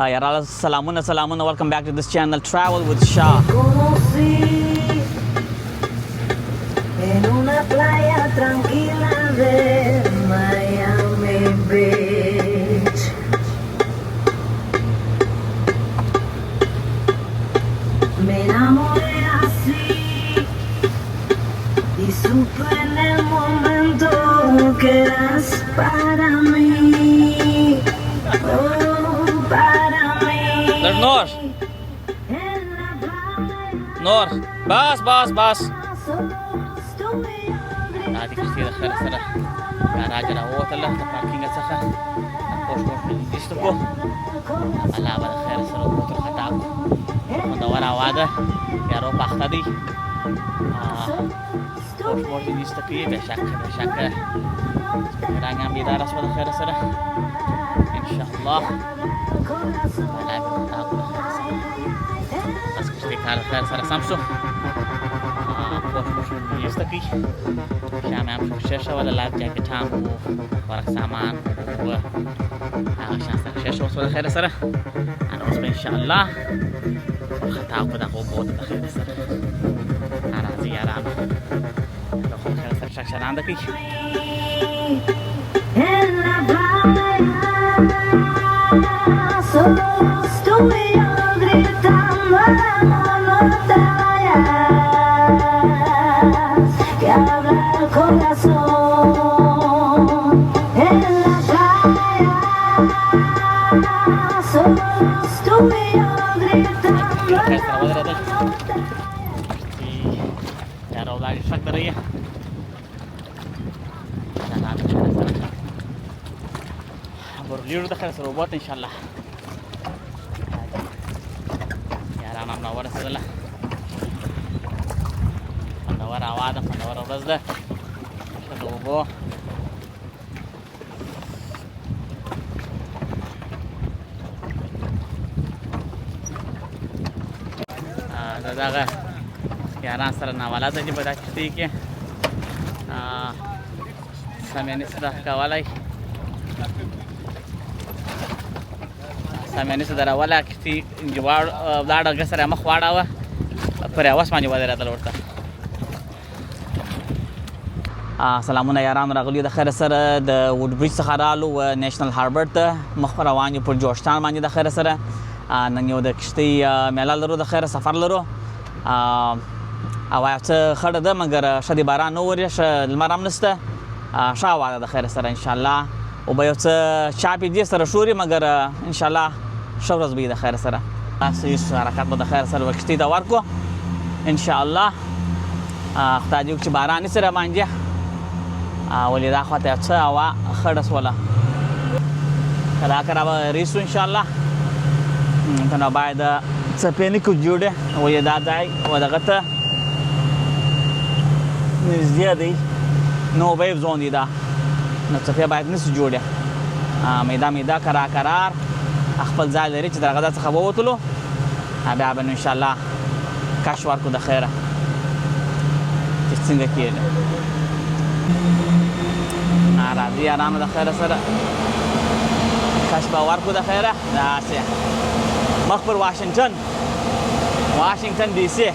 Yarala salamuna salamuna. Welcome back to this channel, Travel with Shah. Conocí en una playa tranquila de Miami Beach. Me enamoré así y supe en el momento que eras para mí, oh, para mí. There's Noor. En la playa Noor. Bas. solo estuve yo هذه كثير خير سرة. راجل أوت الله تباركين سخا. خوش يستبقوا. الله على خير سرة وتر خطاب. مدورة وادا. يا رب أختدي. خوش يستبقي بشك. رانيا بيدار أسود خير سرة. إن شاء الله. الله يبارك خير سرة. بس كثير خير سرة سامسو. يستقي شام عم شاشة ولا لايف جاكيت هم ورق سامان عشان شاشة وصل خير سرة أنا أصبح إن شاء الله خطأ كذا قبوط خير سرة أنا زيارة دخل خير سرة شاشة عندك en la playa, solo estuve yo gritando, no te vayas, que habla el corazón. En la playa, solo estuve yo gritando, no te يا رب لا يشفك دريه برليرو دخل سروبات ان شاء الله يا رانا منوره سدله منوره واده منوره ورزده شدوبو دغه یاران سره ناواله ده چې په دا کښتۍ کې سامعینې سره کولی سامعینې سره دراوله کښتۍ ولاړه ګه سره مخ واړوه پر هوس باندې ودرېدل ورته سلامونه یارانو راغلیو د خیره سره د وډ بریج څخه رالو و نیشنل هاربر ته مخ په روان یو پر جورجټاون باندې د خیره سره نن یو د کښتۍ میله لرو د خیره سفر لرو او یو څه خړه ده مګر ښه د باران نه وري ښه لمر هم نشته ښه هوا ده د خیره سره انشاءالله اوبه یو څه چاپې دي سره شوري مګر انشاءالله ښه ورځ به وي د خیره سره هیڅ حرکت به د خیره سره به کښتۍ ته ورکړو انشاءالله خدای دې وکړي چې باران نه سي راباندې ولې دا خواته یو څه هوا خړه سوله کله به رسو انشاءالله ته نو باید څپې نه کړو جوړې ولې دا ځای و دغه ته نږدې دی نو ویو زون دی دا نو څپې باید نسي جوړې میده کرار خپل ځای لري چې د هغه ځای څخه ووتلو بیا به نو انشاءالله کش ورکړو د خیره چې څنګه کېږي راځي یارانو د خیره سره کش به ورکړو د خیره داسې مخ پر واشنګټن ډي سي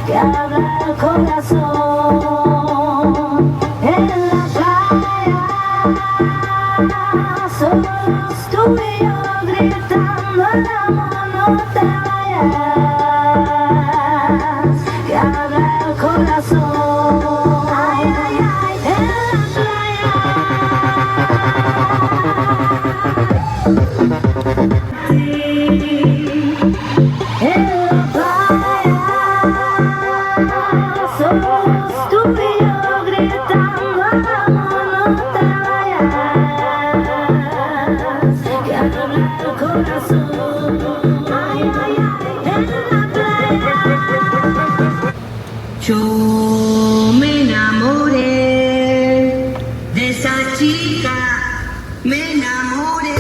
que habla el corazón. En la playa, solos tú y yo gritando el amor, no te vayas, que habla el corazón. Ay, ay, ay, en la playa. En la playa, solos tú y yo gritando al amor, no te vayas, que habla el corazón. Ay, ay, ay, en la playa. Yo me enamoré de esa chica, me enamoré.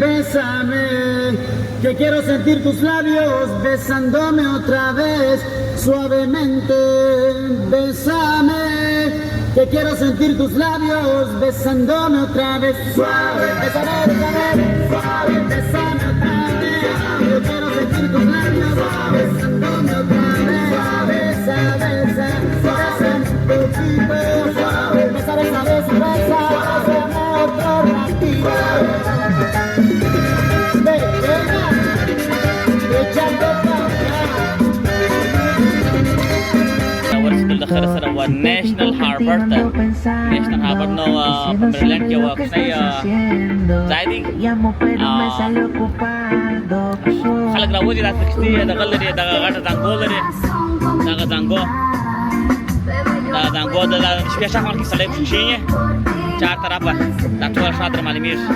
Bésame, que quiero sentir tus labios besándome otra vez, suavemente. Bésame, que quiero sentir tus labios besándome otra vez, suave. Bésame, bésame, suave, bésame otra vez. Yo quiero sentir tus labios besándome otra vez, suave. Besa, besa, bésame un poquito, suave. Besa, besa, besa, besa, bésame otro ratito. الدخل سره و نېشنل هاربرد ته نېشنل هاربرد نو په میریلند کې یو کوچنی ځای دی خلک راوځي دا کښتۍ دغه لري دغه غټه زنګو لري دغه زنګو دا زنګو د شپې شاخه کې سړی کښېني چار طرفه دا ټول شاته معلومیږي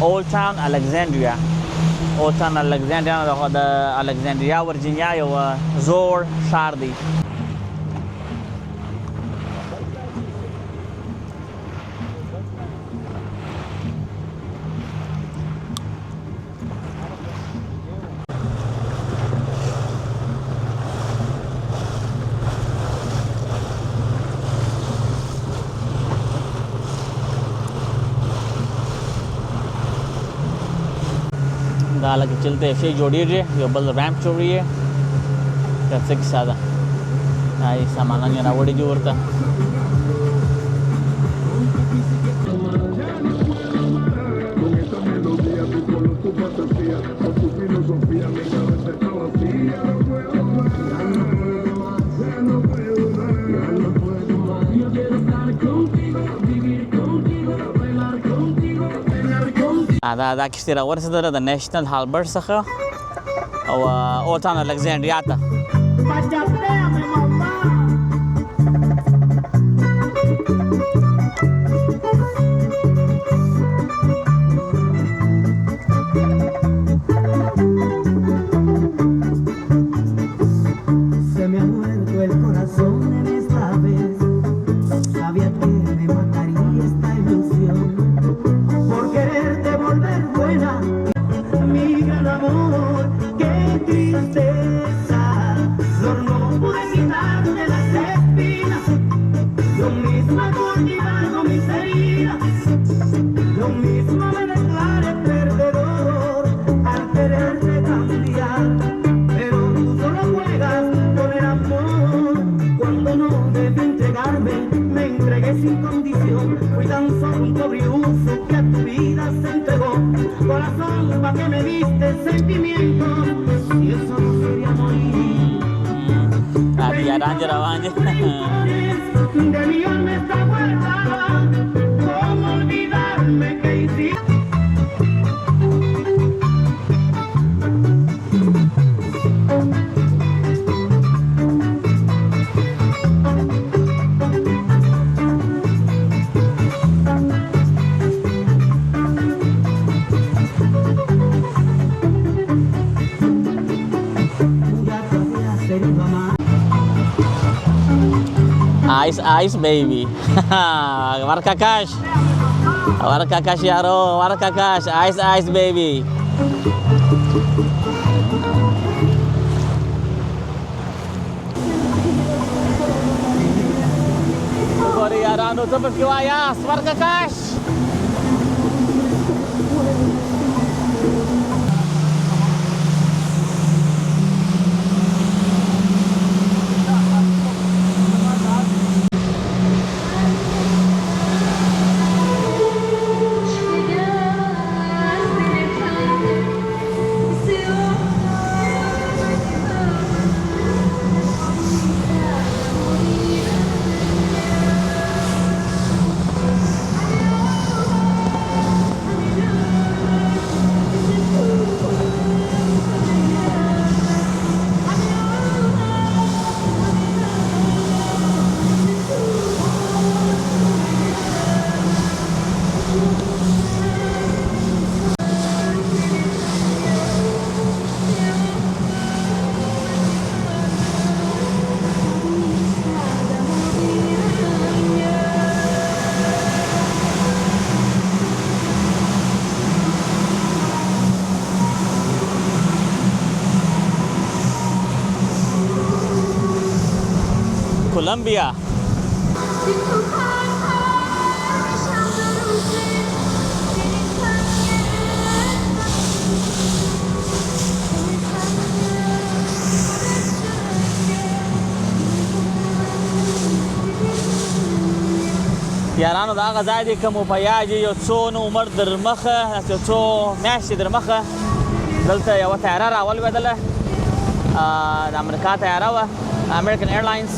Old Town Alexandria. Old Town Alexandria د الکساندریا ورجینیا یو زوړ ښار دی. دا لکه چلته شی جوړیږي یو بل ریمپ جوړیږي که څه کیسه ده دا یې سامانان یې راوړي دي ورته دا کښتۍ راورسېدله د نیشنل هاربر څخه او اولد ټاون الکساندریا ته Se me ha muerto el corazón en esta vez. Sabía que me matarías olvidado mis heridas. Yo mismo me declaré perdedor al quererte cambiar. Pero tú solo juegas con el amor. Cuando no debí entregarme, me entregué sin condición. Fui tan solo un pobre iluso que a tu vida se entregó. Corazón, ¿pa' que me diste sentimientos? Si eso no sería morir. Adi yaran jarawanya. De mi alma está guardada. ¿Cómo olvidarme que hiciste? Ice ice baby. Warkakash. Warkakash yaro, warkakash. Ice ice baby. Sorry yarano, seperti wayas, warkakash. Colombia. یارانو دا هغه ځای دی که مو په یاد یې یو څو عمر در مخه یو څو میاشتې در مخه دلته یوه طیاره راولوېدله د امریکا طیاره وه امریکن ایرلاینز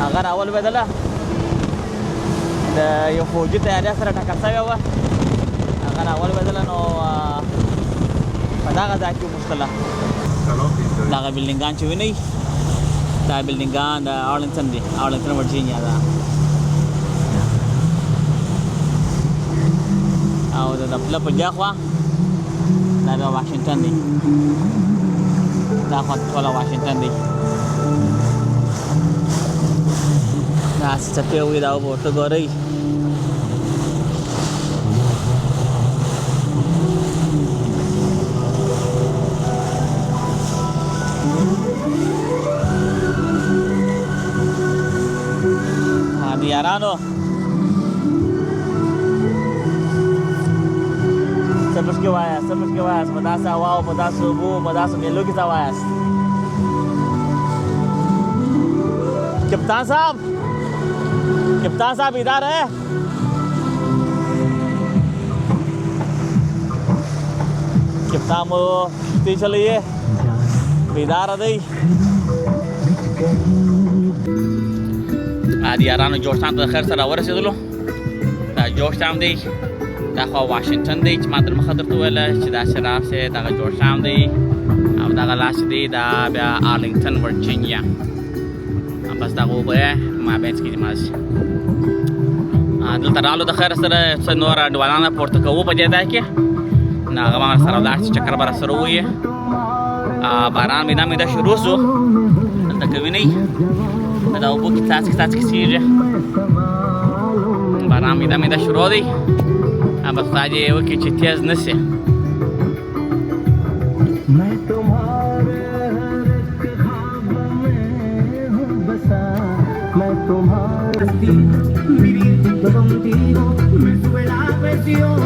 هغه راولوېدله د یو فوجي طیارې سره ټکر شوې وه هغه راولوېدله نو په دغه ځای کې وموښتله دغه بلډینګان چې وینئ دا بلډینګان د آرلینګټن دي آرلینګټن ورجینیا ده او د دپله په دې خوا دا بیا واشنګټن دی دا خوا ټوله واشنګټن دی داسې څپې وي دا به ورته ګورئ د یارانو څه پشکې وایاست په داسې هواو په داسې اوبو په داسې میلو کې څه وایاست کپتان صاحب ادھر ہے کپتان مو کشتی چلیے بیدار دی د یارانو جورجټاون ته د خیر سره ورسېدلو دا جورجټاون دی دا خوا واشنګټن دی چې ما در مخه درته وویله چې داسې راسې دغه جورجټاون دی او دغه لاس دی دا بیا آرلینګټن ورجینیا بس دغه اوبه یې مابینځ کې دي مازې دلته رالو د خیر سره څه نور انډوالانه پورته کوو په دې ځای کې نو هغه به سره ولاړ شي چکر به راسره ووایي باران میده شروع سو دلته که وینئ دا اوبو کې څاڅکي کېږي باران میده شروع دی بس خدای دې وکړي چې تیز نه سي vivir contigo me sube la presión.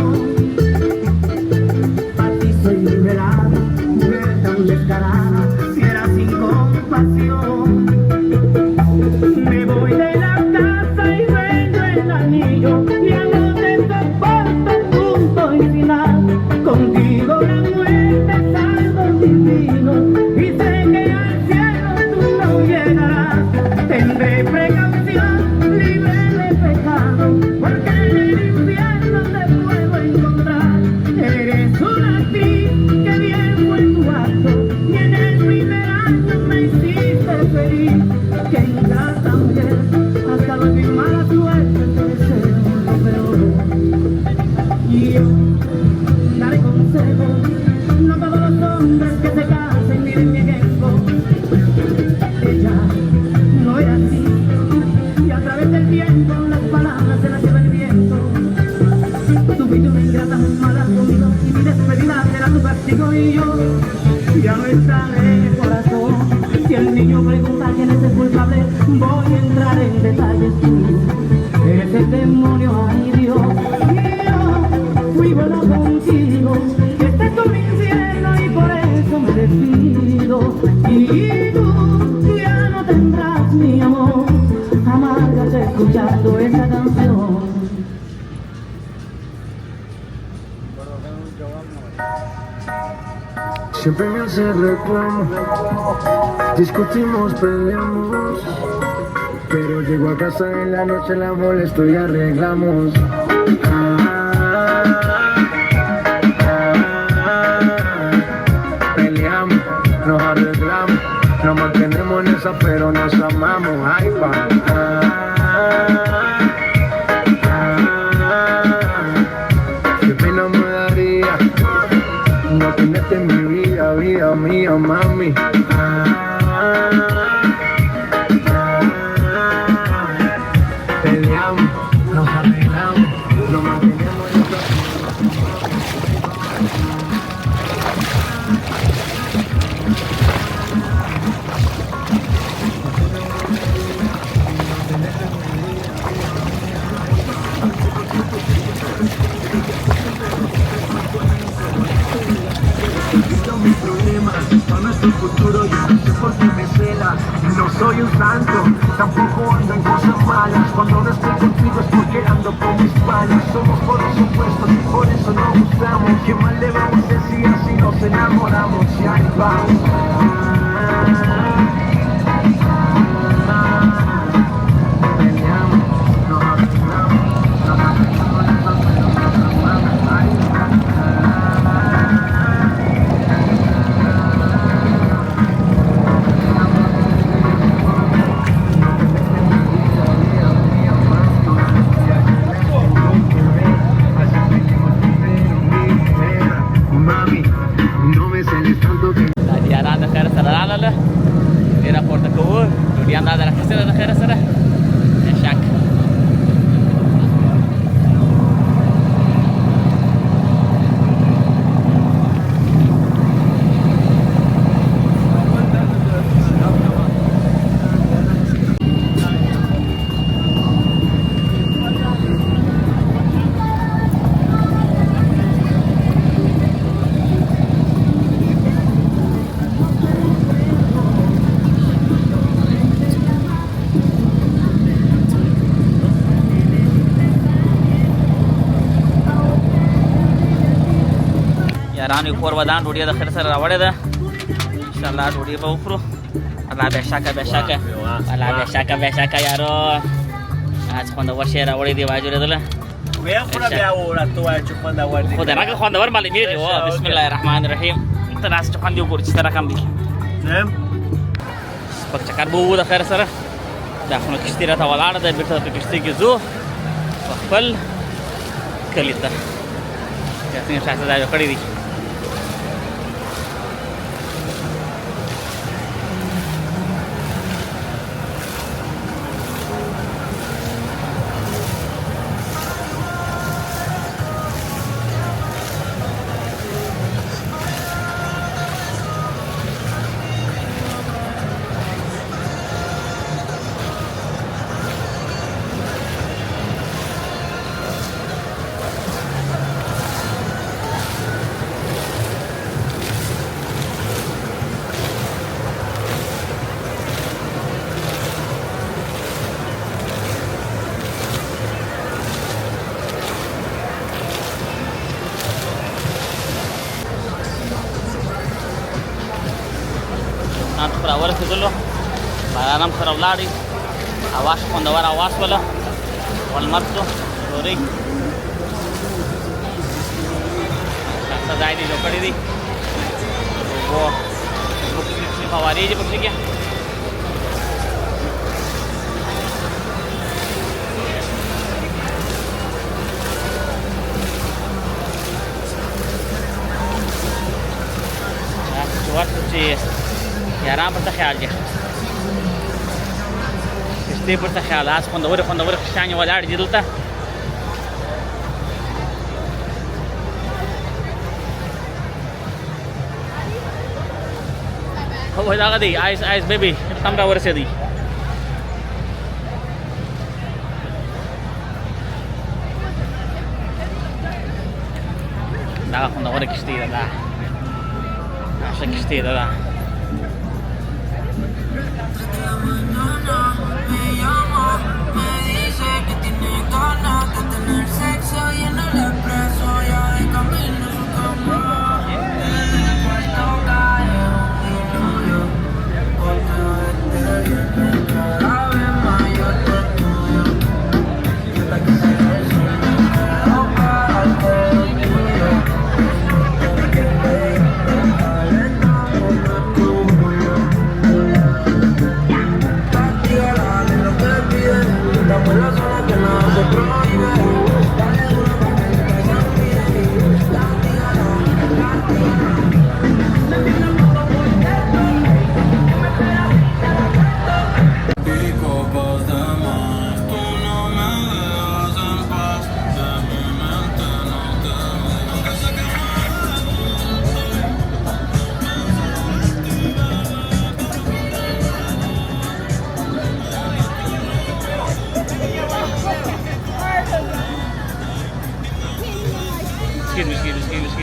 Pa' ti soy liberada, mujer tan descarada, fiera sin compasión. Me voy de la casa y vendo el anillo, ya no te soporto, punto y final. Contigo la muerte es algo divino, y sé que al cielo tú no llegarás. Tendré precaución, libre de pecado, porque en el infierno te puedo encontrar. Eres una actriz, que bien fue tu acto, y en el primer acto me hiciste feliz. Que ingrata mujer, hasta lo mi mala suerte te deseo lo peor. Y yo daré consejos, no todos los hombres que se casen miren mi ejemplo. Ella no era así, y a través del tiempo las palabras se las lleva el viento. Tu vida una ingrata muy mala conmigo, y mi despedida será tu castigo. Y yo ya no estaré en el corazón. Si el niño pregunta quién es el culpable, voy a entrar en detalles. Tú eres el demonio, ay Dios. Y yo fui bueno contigo, que este es tu infierno y por eso me despido. Y tú ya no tendrás mi amor, amárgate escuchando esa canción. Siempre me hace reclamo, discutimos, peleamos, pero llego a casa en la noche, la molesto y arreglamos. Peleamos, nos arreglamos, nos mantenemos en esa, pero nos amamos. Ay, va. Qué pena me daría no tenerte en mi vida, vida mía, mami. Peleamos, nos arreglamos, nos mantenemos en esta. Mis problemas, para nuestro futuro yo no sé por qué me cela. No soy un santo, tampoco ando en cosas malas. Cuando no estoy contigo es porque ando con mis palas. Somos por opuestos y por eso nos gustamos. ¿Qué mal le vamos a decir si nos enamoramos? Y ahí vamos. Peleamos, nos arreglamos, nos mantenemos en esta, pero nos amamos. Ahí vamos. Mami, no me celes tanto que Yaran د خیر سره راغله ډېر راپورته کوو ډوډۍ هم دا راخیستې ده د خیر سره شک یاران یو کور ودان ډوډۍ د خیر سره راوړې ده انشاءالله ډوډۍ به وخورو الله بې شکه یارو आज خوندور شی راوړی دی وای جوړېدله خو بیا وره ته وایه چې خوندور دی خو د راکه خوندور معلومېږي و بسم الله الرحمن الرحیم ته ناست چې خوند یې وګورو چې څه رقم دی سپک چکر به وو د خیر سره دا خو نو کښتۍ راته ولاړه ده بېرته په کښتۍ کې ځو په خپل کلي ته بیا څنګه ښایسته ځای کړی دی پر راورسېدلو باران هم سره ولاړ هوا ښه خوندور هوا شوله ولمر شو ډورۍ ښایسته ځای دی جوړ کړی دی اوبو فوارې دي پکښې کې چې یاران پر ته خیال دی کښتۍ پر ته خیال هسې خوندورې خوندورې کښتیانې ولاړې دي دلته هو دغه دی آیس بیبي ته هم راورسېدی دغه خوندوره کښتۍ ده دا ښه کښتۍ ده دا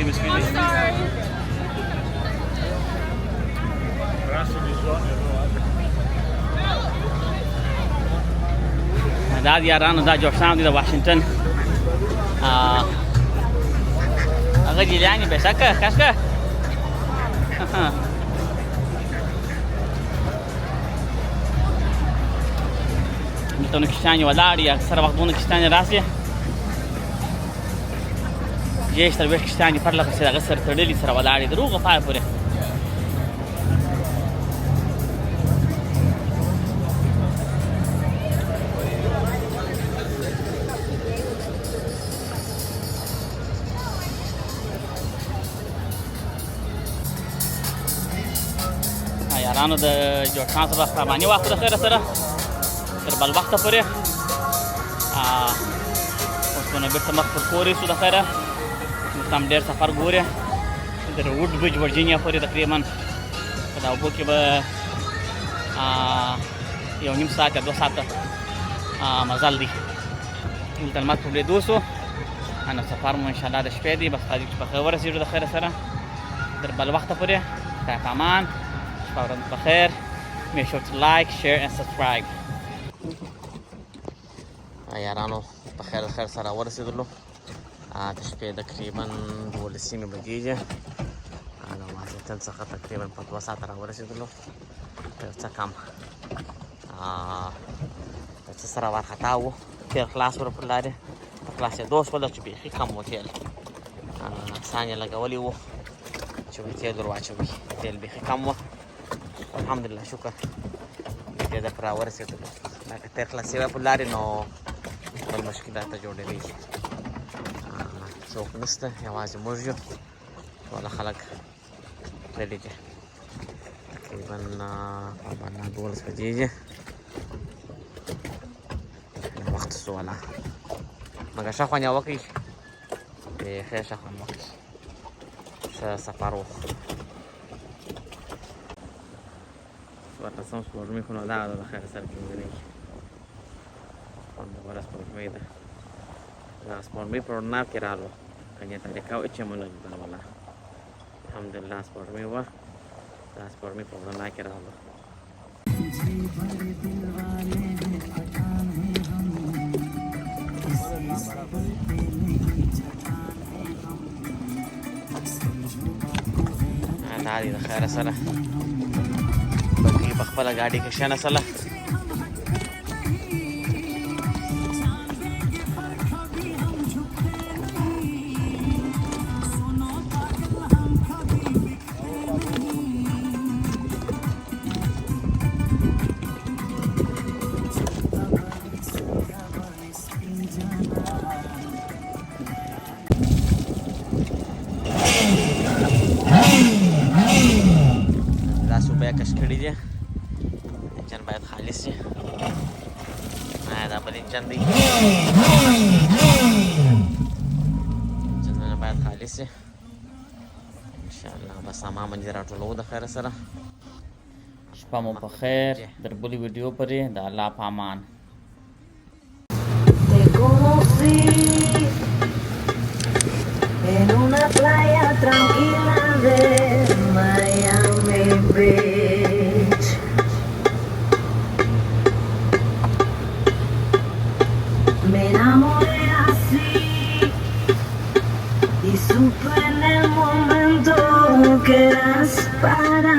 Excuse me. I'm sorry. دا د یارانو دا جوړشان دی د واشنګټن هغه جیلاني بېشکه کشکه دلته نو کښتیانې ولاړې اکثره وختونه کښتیانې راسي دېرش څلوېښت کښتیانې پرله پسې د هغه سره تړلي سره ولاړې د روغه پایه پورې یارانو د جوړشان سره خرماني واخلو د خیره سره تر بل وخته پورې اوس به نو بېرته مخ پر کور یې شو د خیره موږ هم ډېر سفر ګورې د ووډ برج ورجینیا پورې تقریبا په دا اوبو کې به 1.5 ساعت یا 2 ساعته مزل دی دلته لمر په بلېدو شو نو سفر مو انشاءالله د شپې دی بس قاضي چې په خیر ورسېږو د خیره سره تر بل وخته پورې خدای په امان شپه بخیر make sure to like share and subscribe یارانو په خیر د خیر سره ورسېدلو د شپې تقریبا 12 بجې دي د واشنګټن څخه تقریبا په 2 ساعته راورسېدلو یو څه کم د څه سره وارخطا وو تېر خلاص ور پر لارې په خلاصېدو شوله چې بیخي کم و تېل سان یې لګولی وو چې وایي تېل ور واچوي تېل بیخي کم وو الحمدلله شکر دې ده پر راورسېدلو لکه تېر خلاص شوی پر لارې نو بل مشکلات ته جوړېدی څوک نشته یوازې موږ یو ټوله خلک تللي دي تقریبا باندې 12 بجې دي وخت شو ولا مګر ښه خوند یې وکړي بیخي ښه خوند وکړي ښه سفر و څوارلسم سپوږمۍ خو نو دغه ده د خیر سره کې وینئ خوندوره سپوږمۍ ده دا سپوږمۍ په رڼا کې رالو کنې طریقه و چې مونږ لیدل ولا الحمدلله سپوږمۍ وه دا سپوږمۍ په رڼا کې رالو دا دی د خیر سره په خپله ګاډي کې کښېنستله. کش کړي دي. انجن باید خالص شي. دا بل انجن دی. انجنونه باید خالص شي. انشاءالله بس سامان باندې راټولو د خیر سره. شپه مو په خیر. در بلې ویډیو پورې د الله په امان. Te conocí en una playa tranquila de Miami Beach. Me enamoré así y supe en el momento que eras para